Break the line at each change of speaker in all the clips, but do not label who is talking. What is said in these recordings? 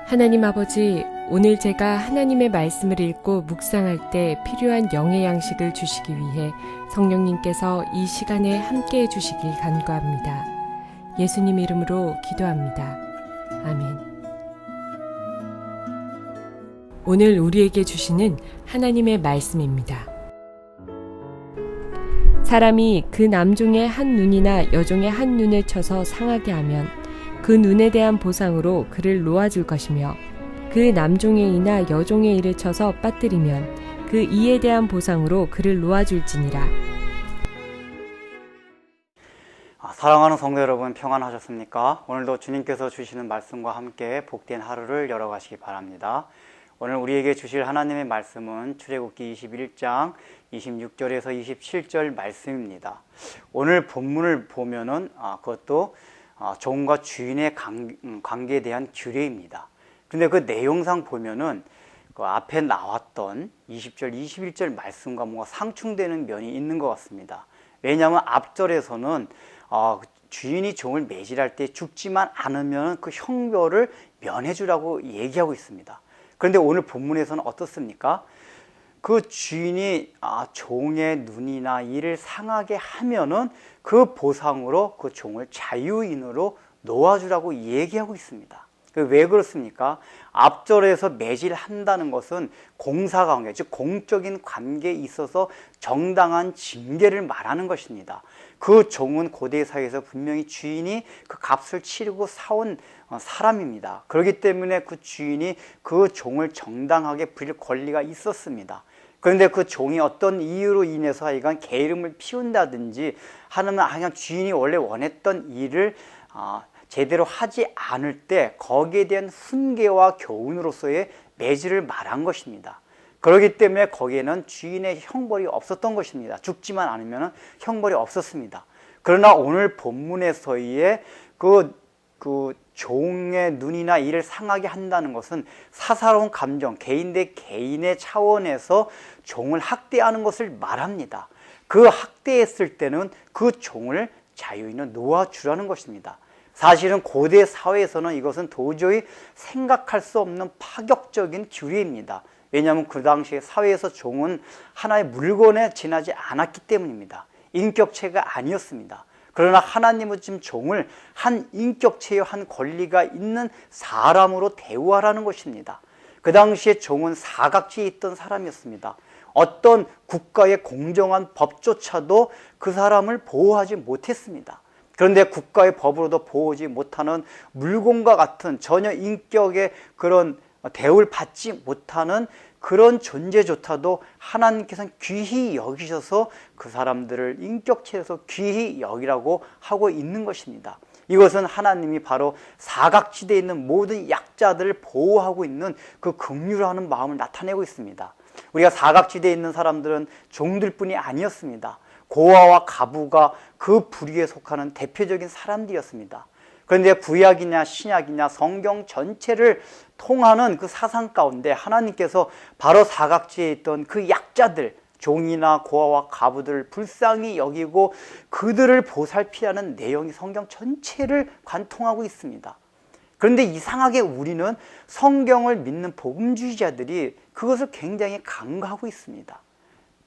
하나님 아버지, 오늘 제가 하나님의 말씀을 읽고 묵상할 때 필요한 영의 양식을 주시기 위해 성령님께서 이 시간에 함께해 주시길 간구합니다. 예수님 이름으로 기도합니다. 아멘. 오늘 우리에게 주시는 하나님의 말씀입니다. 사람이 그 남종의 한 눈이나 여종의 한 눈을 쳐서 상하게 하면 그 눈에 대한 보상으로 그를 놓아줄 것이며, 그 남종의 이나 여종의 이를 쳐서 빠뜨리면 그 이에 대한 보상으로 그를 놓아줄지니라.
사랑하는 성도 여러분, 평안하셨습니까? 오늘도 주님께서 주시는 말씀과 함께 복된 하루를 열어가시기 바랍니다. 오늘 우리에게 주실 하나님의 말씀은 출애굽기 21장 26절에서 27절 말씀입니다. 오늘 본문을 보면은 그것도 종과 주인의 관계에 대한 규례입니다. 근데 그 내용상 보면은 그 앞에 나왔던 20절, 21절 말씀과 뭔가 상충되는 면이 있는 것 같습니다. 왜냐하면 앞절에서는 주인이 종을 매질할 때 죽지만 않으면 그 형벌을 면해주라고 얘기하고 있습니다. 그런데 오늘 본문에서는 어떻습니까? 그 주인이 종의 눈이나 이를 상하게 하면은 그 보상으로 그 종을 자유인으로 놓아주라고 얘기하고 있습니다. 왜 그렇습니까? 앞절에서 매질한다는 것은 공사관계, 즉 공적인 관계에 있어서 정당한 징계를 말하는 것입니다. 그 종은 고대 사회에서 분명히 주인이 그 값을 치르고 사온 사람입니다. 그렇기 때문에 그 주인이 그 종을 정당하게 부릴 권리가 있었습니다. 그런데 그 종이 어떤 이유로 인해서 하여간 게으름을 피운다든지 하면 그냥 주인이 원래 원했던 일을 제대로 하지 않을 때 거기에 대한 훈계와 교훈으로서의 매질을 말한 것입니다. 그렇기 때문에 거기에는 주인의 형벌이 없었던 것입니다. 죽지만 않으면 형벌이 없었습니다. 그러나 오늘 본문에서의 그 종의 눈이나 이를 상하게 한다는 것은 사사로운 감정, 개인 대 개인의 차원에서 종을 학대하는 것을 말합니다. 그 학대했을 때는 그 종을 자유인으로 놓아주라는 것입니다. 사실은 고대 사회에서는 이것은 도저히 생각할 수 없는 파격적인 규례입니다. 왜냐하면 그 당시에 사회에서 종은 하나의 물건에 지나지 않았기 때문입니다. 인격체가 아니었습니다. 그러나 하나님은 지금 종을 한 인격체의 한 권리가 있는 사람으로 대우하라는 것입니다. 그 당시에 종은 사각지에 있던 사람이었습니다. 어떤 국가의 공정한 법조차도 그 사람을 보호하지 못했습니다. 그런데 국가의 법으로도 보호하지 못하는 물건과 같은 전혀 인격의 그런 대우를 받지 못하는 그런 존재조차도 하나님께서는 귀히 여기셔서 그 사람들을 인격체에서 귀히 여기라고 하고 있는 것입니다. 이것은 하나님이 바로 사각지대에 있는 모든 약자들을 보호하고 있는 그 긍휼하는 마음을 나타내고 있습니다. 우리가 사각지대에 있는 사람들은 종들뿐이 아니었습니다. 고아와 가부가 그 부류에 속하는 대표적인 사람들이었습니다. 그런데 구약이냐 신약이냐 성경 전체를 통하는 그 사상 가운데 하나님께서 바로 사각지에 있던 그 약자들, 종이나 고아와 가부들을 불쌍히 여기고 그들을 보살피라는 내용이 성경 전체를 관통하고 있습니다. 그런데 이상하게 우리는 성경을 믿는 복음주의자들이 그것을 굉장히 간과하고 있습니다.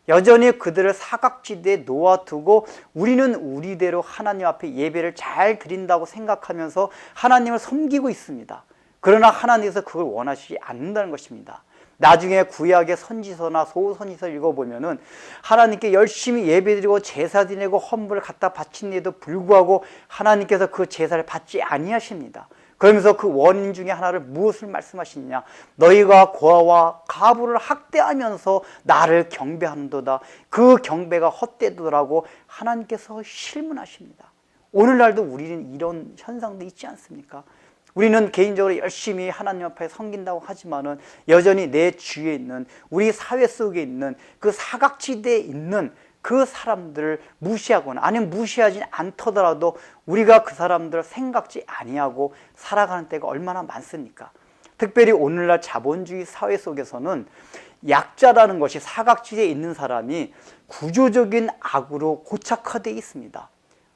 여전히 그들을 사각지대에 놓아두고 우리는 우리대로 하나님 앞에 예배를 잘 드린다고 생각하면서 하나님을 섬기고 있습니다. 그러나 하나님께서 그걸 원하시지 않는다는 것입니다. 나중에 구약의 선지서나 소선지서 읽어보면은 하나님께 열심히 예배드리고 제사 지내고 헌물을 갖다 바친데도 불구하고 하나님께서 그 제사를 받지 아니하십니다. 그러면서 그 원인 중에 하나를 무엇을 말씀하시느냐? 너희가 고아와 가부를 학대하면서 나를 경배하는도다. 그 경배가 헛되더라고 하나님께서 실문하십니다. 오늘날도 우리는 이런 현상도 있지 않습니까? 우리는 개인적으로 열심히 하나님 앞에 섬긴다고 하지만은 여전히 내 주위에 있는 우리 사회 속에 있는 그 사각지대에 있는 그 사람들을 무시하거나 아니면 무시하지 않더라도 우리가 그 사람들을 생각지 아니하고 살아가는 때가 얼마나 많습니까? 특별히 오늘날 자본주의 사회 속에서는 약자라는 것이 사각지대에 있는 사람이 구조적인 악으로 고착화되어 있습니다.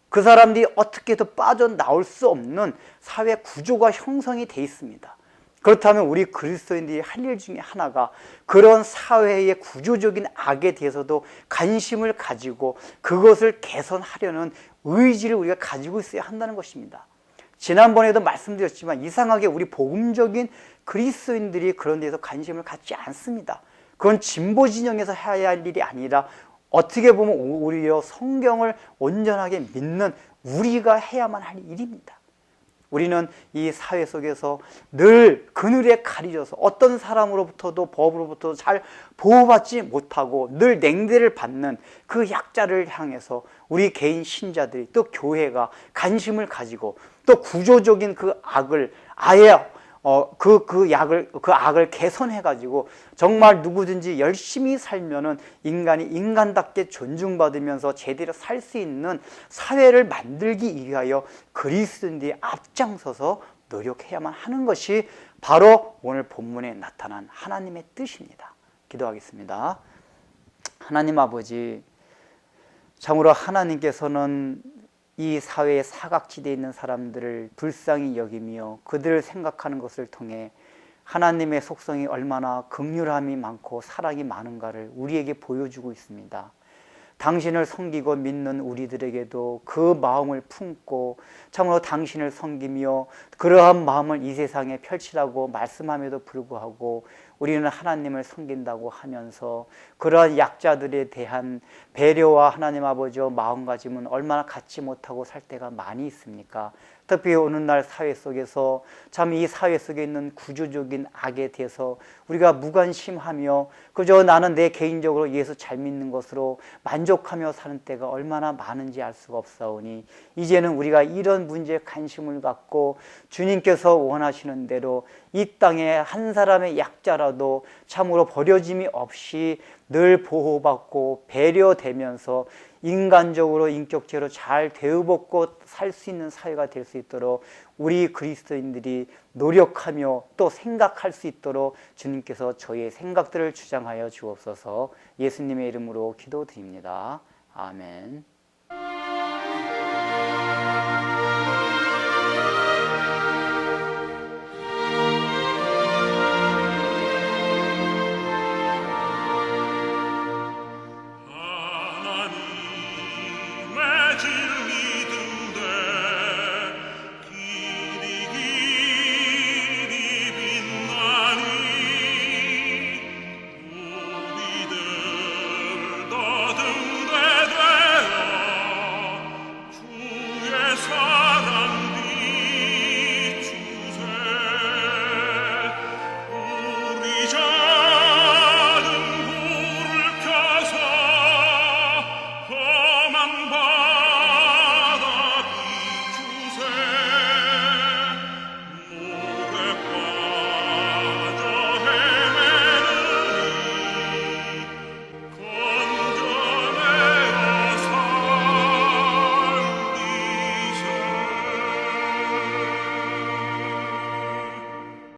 그 사람들이 어떻게도 빠져나올 수 없는 사회 구조가 형성이 되어 있습니다. 그렇다면 우리 그리스도인들이 할 일 중에 하나가 그런 사회의 구조적인 악에 대해서도 관심을 가지고 그것을 개선하려는 의지를 우리가 가지고 있어야 한다는 것입니다. 지난번에도 말씀드렸지만 이상하게 우리 복음적인 그리스도인들이 그런 데서 관심을 갖지 않습니다. 그건 진보 진영에서 해야 할 일이 아니라 어떻게 보면 오히려 성경을 온전하게 믿는 우리가 해야만 할 일입니다. 우리는 이 사회 속에서 늘 그늘에 가려져서 어떤 사람으로부터도 법으로부터도 잘 보호받지 못하고 늘 냉대를 받는 그 약자를 향해서 우리 개인 신자들이 또 교회가 관심을 가지고 또 구조적인 그 악을 아예 그 악을 개선해가지고 정말 누구든지 열심히 살면은 인간이 인간답게 존중받으면서 제대로 살 수 있는 사회를 만들기 위하여 그리스도인들이 앞장서서 노력해야만 하는 것이 바로 오늘 본문에 나타난 하나님의 뜻입니다. 기도하겠습니다. 하나님 아버지, 참으로 하나님께서는 이 사회의 사각지대에 있는 사람들을 불쌍히 여기며 그들을 생각하는 것을 통해 하나님의 속성이 얼마나 긍휼함이 많고 사랑이 많은가를 우리에게 보여주고 있습니다. 당신을 섬기고 믿는 우리들에게도 그 마음을 품고 참으로 당신을 섬기며 그러한 마음을 이 세상에 펼치라고 말씀함에도 불구하고 우리는 하나님을 섬긴다고 하면서 그러한 약자들에 대한 배려와 하나님 아버지의 마음가짐은 얼마나 갖지 못하고 살 때가 많이 있습니까? 특히 오늘날 사회 속에서 참 이 사회 속에 있는 구조적인 악에 대해서 우리가 무관심하며 그저 나는 내 개인적으로 예수 잘 믿는 것으로 만족하며 사는 때가 얼마나 많은지 알 수가 없사오니 이제는 우리가 이런 문제에 관심을 갖고 주님께서 원하시는 대로 이 땅에 한 사람의 약자라도 참으로 버려짐이 없이 늘 보호받고 배려되면서 인간적으로 인격적으로 잘 대우받고 살 수 있는 사회가 될 수 있도록 우리 그리스도인들이 노력하며 또 생각할 수 있도록 주님께서 저희의 생각들을 주장하여 주옵소서. 예수님의 이름으로 기도드립니다. 아멘.
하나님의 질